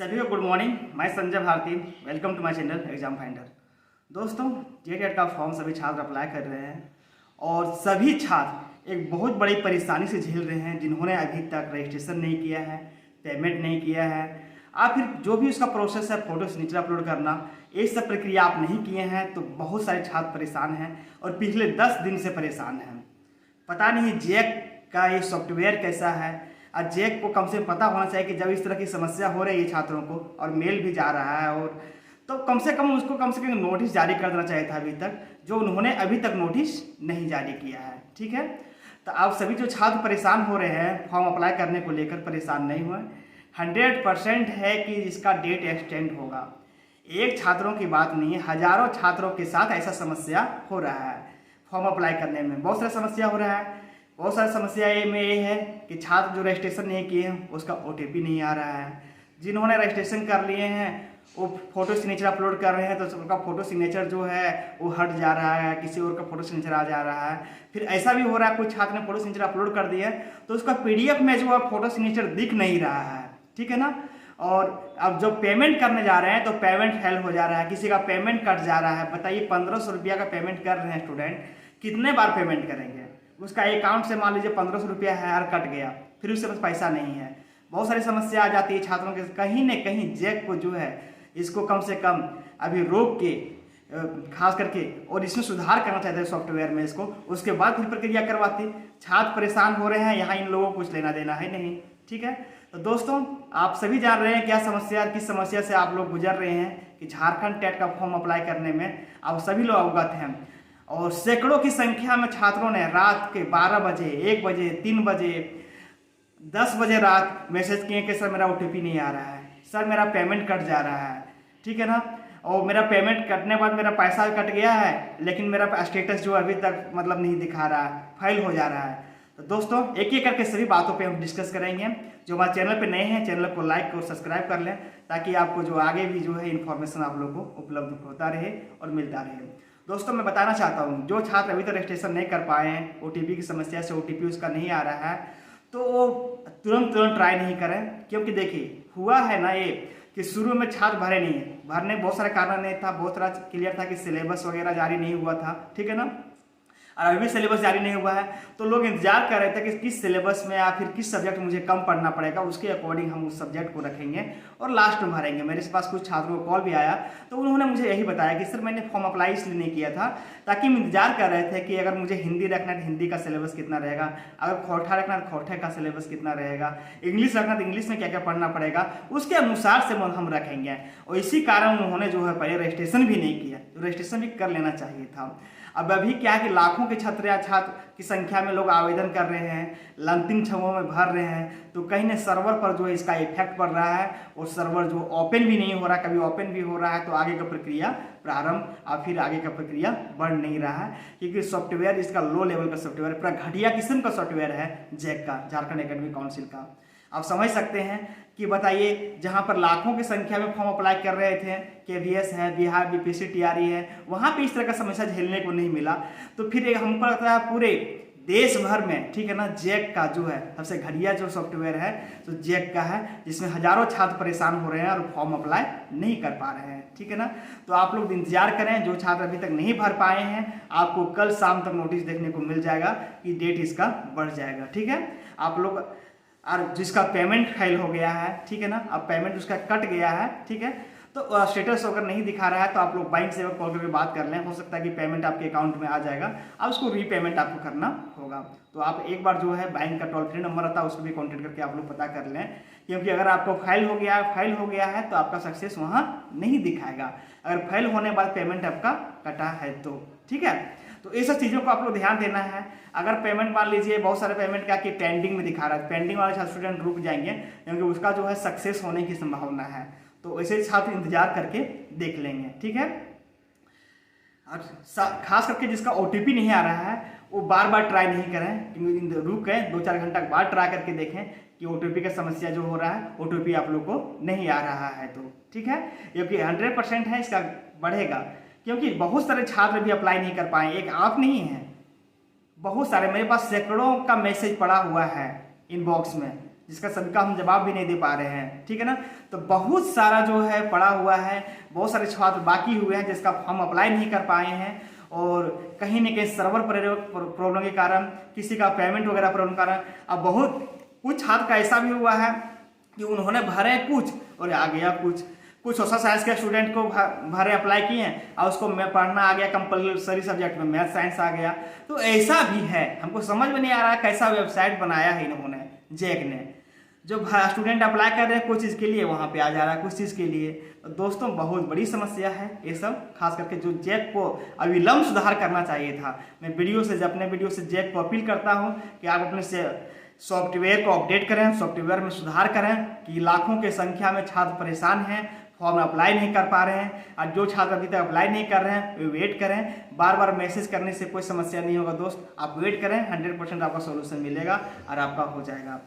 सभी को good morning. मैं Sanjay Bharti, welcome to my channel exam finder. दोस्तों, जेटेट का फॉर्म सभी छात्र अप्लाई कर रहे हैं और सभी छात्र एक बहुत बड़ी परेशानी से झेल रहे हैं जिन्होंने अभी तक रजिस्ट्रेशन नहीं किया है, पेमेंट नहीं किया है, आप फिर जो भी उसका प्रोसेस है फोटो सिग्नेचर अपलोड करना, ये सब प्रक्रिया आप नहीं किए हैं तो बहुत सारे छात्र परेशान हैं और पिछले 10 दिन से परेशान हैं। पता नहीं जैक का ये सॉफ्टवेयर कैसा है और जैक को कम से कम पता होना चाहिए कि जब इस तरह की समस्या हो रही है छात्रों को और मेल भी जा रहा है और तो कम से कम उसको कम से कम नोटिस जारी कर देना चाहिए था अभी तक, जो उन्होंने अभी तक नोटिस नहीं जारी किया है। ठीक है, तो आप सभी जो छात्र परेशान हो रहे हैं फॉर्म अप्लाई करने को लेकर, परेशान नहीं हुए। 100% है कि इसका डेट एक्सटेंड होगा। एक छात्रों की बात नहीं है, हजारों छात्रों के साथ ऐसा समस्या हो रहा है। फॉर्म अप्लाई करने में बहुत सारा समस्या हो रहा है। बहुत सारी समस्या ये है कि छात्र जो रजिस्ट्रेशन नहीं किए हैं उसका OTP नहीं आ रहा है। जिन्होंने रजिस्ट्रेशन कर लिए हैं वो फोटो सिग्नेचर अपलोड कर रहे हैं तो उनका फोटो सिग्नेचर जो है वो हट जा रहा है, किसी और का फोटो सिग्नेचर आ जा रहा है। फिर ऐसा भी हो रहा है कुछ छात्र ने फोटो सिग्नेचर अपलोड कर दिया तो उसका PDF में जो है फोटो सिग्नेचर दिख नहीं रहा है। ठीक है ना, और अब जब पेमेंट करने जा रहे हैं तो पेमेंट फेल हो जा रहा है, किसी का पेमेंट कट जा रहा है। बताइए 1500 रुपया का पेमेंट कर रहे हैं स्टूडेंट, कितने बार पेमेंट करेंगे? उसका अकाउंट से मान लीजिए 1500 रुपया है और कट गया, फिर उसके पास पैसा नहीं है। बहुत सारी समस्या आ जाती है छात्रों के। कहीं न कहीं जैक को जो है इसको कम से कम अभी रोक के खास करके और इसमें सुधार करना चाहते हैं सॉफ्टवेयर में इसको, उसके बाद फिर प्रक्रिया करवाती। छात्र परेशान हो रहे हैं, यहाँ इन लोगों को कुछ लेना देना है नहीं। ठीक है, तो दोस्तों आप सभी जान रहे हैं क्या समस्या, किस समस्या से आप लोग गुजर रहे हैं कि झारखंड टेट का फॉर्म अप्लाई करने में आप सभी लोग अवगत हैं और सैकड़ों की संख्या में छात्रों ने रात के 12 बजे, 1 बजे, 3 बजे, 10 बजे रात मैसेज किए कि सर मेरा OTP नहीं आ रहा है, सर मेरा पेमेंट कट जा रहा है। ठीक है ना, और मेरा पेमेंट कटने के बाद मेरा पैसा कट गया है लेकिन मेरा स्टेटस जो अभी तक मतलब नहीं दिखा रहा है, फेल हो जा रहा है। तो दोस्तों एक एक करके सभी बातों पे हम डिस्कस करेंगे। जो हमारे चैनल पे नए हैं चैनल को लाइक और सब्सक्राइब कर लें ताकि आपको जो आगे भी जो है इन्फॉर्मेशन आप लोग को उपलब्ध होता रहे और मिलता रहे। दोस्तों मैं बताना चाहता हूँ जो छात्र अभी तक रजिस्ट्रेशन नहीं कर पाए हैं, OTP की समस्या से OTP उसका नहीं आ रहा है तो वो तुरंत ट्राई नहीं करें। क्योंकि देखिए हुआ है ना ये कि शुरू में छात्र भरे नहीं है, भरने बहुत सारे कारण नहीं था, बहुत सारा क्लियर था कि सिलेबस वगैरह जारी नहीं हुआ था। ठीक है ना, और अभी भी सिलेबस जारी नहीं हुआ है तो लोग इंतजार कर रहे थे कि किस सिलेबस में या फिर किस सब्जेक्ट मुझे कम पढ़ना पड़ेगा, उसके अकॉर्डिंग हम उस सब्जेक्ट को रखेंगे और लास्ट में भरेंगे। मेरे पास कुछ छात्रों को कॉल भी आया तो उन्होंने मुझे यही बताया कि सर मैंने फॉर्म अप्लाई इसलिए नहीं किया था ताकि हम इंतजार कर रहे थे कि अगर मुझे हिंदी रखना है तो हिंदी का सिलेबस कितना रहेगा, अगर खोरठा रखना है तो खोरठे का सिलेबस कितना रहेगा, इंग्लिश रखना तो इंग्लिश में क्या क्या पढ़ना पड़ेगा, उसके अनुसार से हम रखेंगे। और इसी कारण उन्होंने जो है पहले रजिस्ट्रेशन भी नहीं किया, तो रजिस्ट्रेशन भी कर लेना चाहिए था। अब अभी क्या है कि लाखों के छात्र या छात्र की संख्या में लोग आवेदन कर रहे हैं, अंतिम क्षणों में भर रहे हैं तो कहीं न सर्वर पर जो है इसका इफेक्ट पड़ रहा है और सर्वर जो ओपन भी नहीं हो रहा, कभी ओपन भी हो रहा है तो आगे का प्रक्रिया प्रारंभ और फिर आगे का प्रक्रिया बढ़ नहीं रहा है क्योंकि सॉफ्टवेयर इसका लो लेवल का सॉफ्टवेयर, पूरा घटिया किस्म का सॉफ्टवेयर है जैक का, झारखंड एकेडमिक काउंसिल का। आप समझ सकते हैं कि बताइए जहां पर लाखों की संख्या में फॉर्म अप्लाई कर रहे थे, KVS है, बिहार BPSC TRE है, वहां पे इस तरह का समस्या झेलने को नहीं मिला तो फिर हमको लगता है पूरे देश भर में, ठीक है ना, जैक का जो है सबसे घटिया जो सॉफ्टवेयर है तो जैक का है जिसमें हजारों छात्र परेशान हो रहे हैं और फॉर्म अप्लाई नहीं कर पा रहे हैं। ठीक है ना, तो आप लोग इंतजार करें, जो छात्र अभी तक नहीं भर पाए हैं आपको कल शाम तक नोटिस देखने को मिल जाएगा कि डेट इसका बढ़ जाएगा। ठीक है, आप लोग और जिसका पेमेंट फेल हो गया है, ठीक है ना, अब पेमेंट उसका कट गया है, ठीक है, तो स्टेटस अगर नहीं दिखा रहा है तो आप लोग बैंक से कॉल करके बात कर लें, हो सकता है कि पेमेंट आपके अकाउंट में आ जाएगा, अब उसको रीपेमेंट आपको करना होगा। तो आप एक बार जो है बैंक का टोल फ्री नंबर आता है उसको भी कॉन्टेक्ट करके आप लोग पता कर लें, क्योंकि अगर आपको फेल हो गया है तो आपका सक्सेस वहाँ नहीं दिखाएगा, अगर फेल होने के बाद पेमेंट आपका कटा है तो। ठीक है, तो ये सब चीज़ों को आप लोग ध्यान देना है। अगर पेमेंट मान लीजिए बहुत सारे पेमेंट क्या कि पेंडिंग में दिखा रहा है, पेंडिंग वाले स्टूडेंट रुक जाएंगे क्योंकि उसका जो है सक्सेस होने की संभावना है, तो ऐसे छात्र इंतजार करके देख लेंगे। ठीक है, और खास करके जिसका OTP नहीं आ रहा है वो बार बार ट्राई नहीं करें, क्योंकि रुक गए 2-4 घंटा के बाद ट्राई करके देखें कि OTP का समस्या जो हो रहा है OTP आप लोग को नहीं आ रहा है तो। ठीक है, क्योंकि 100% है इसका बढ़ेगा, क्योंकि बहुत सारे छात्र भी अप्लाई नहीं कर पाए, एक आप नहीं है, बहुत सारे, मेरे पास सैकड़ों का मैसेज पड़ा हुआ है इनबॉक्स में जिसका सभी का हम जवाब भी नहीं दे पा रहे हैं, ठीक है ना। तो बहुत सारा जो है पड़ा हुआ है, बहुत सारे छात्र बाकी हुए हैं जिसका हम अप्लाई नहीं कर पाए हैं, और कहीं न कहीं सर्वर प्रॉब्लम के कारण, किसी का पेमेंट वगैरह प्रॉब्लम के कारण, अब बहुत कुछ छात्र का ऐसा भी हुआ है कि उन्होंने भरे कुछ और आ गया कुछ सोशल साइंस के स्टूडेंट को भरे अप्लाई किए हैं और उसको मैं पढ़ना आ गया, कंपलसरी सब्जेक्ट में मैथ साइंस आ गया। तो ऐसा भी है, हमको समझ में नहीं आ रहा कैसा वेबसाइट बनाया है इन्होंने, जैक ने। जो स्टूडेंट अप्लाई कर रहे हैं कोई चीज़ के लिए, वहाँ पे आ जा रहा है कुछ चीज़ के लिए। तो दोस्तों बहुत बड़ी समस्या है ये सब, खास करके जो जैक को अविलंब सुधार करना चाहिए था। मैं अपने वीडियो से जैक को अपील करता हूँ कि आप अपने से सॉफ्टवेयर को अपडेट करें, सॉफ्टवेयर में सुधार करें कि लाखों की संख्या में छात्र परेशान हैं, फॉर्म अप्लाई नहीं कर पा रहे हैं। और जो छात्र अभी तक अप्लाई नहीं कर रहे हैं वे वेट करें, बार बार मैसेज करने से कोई समस्या नहीं होगा दोस्त, आप वेट करें, 100% आपका सोल्यूशन मिलेगा और आपका हो जाएगा।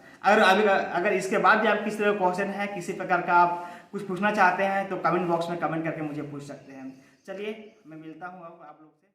अगर इसके बाद भी आप किसी तरह क्वेश्चन है, किसी प्रकार का आप कुछ पूछना चाहते हैं तो कमेंट बॉक्स में कमेंट करके मुझे पूछ सकते हैं। चलिए मैं मिलता हूँ अब आप लोग से।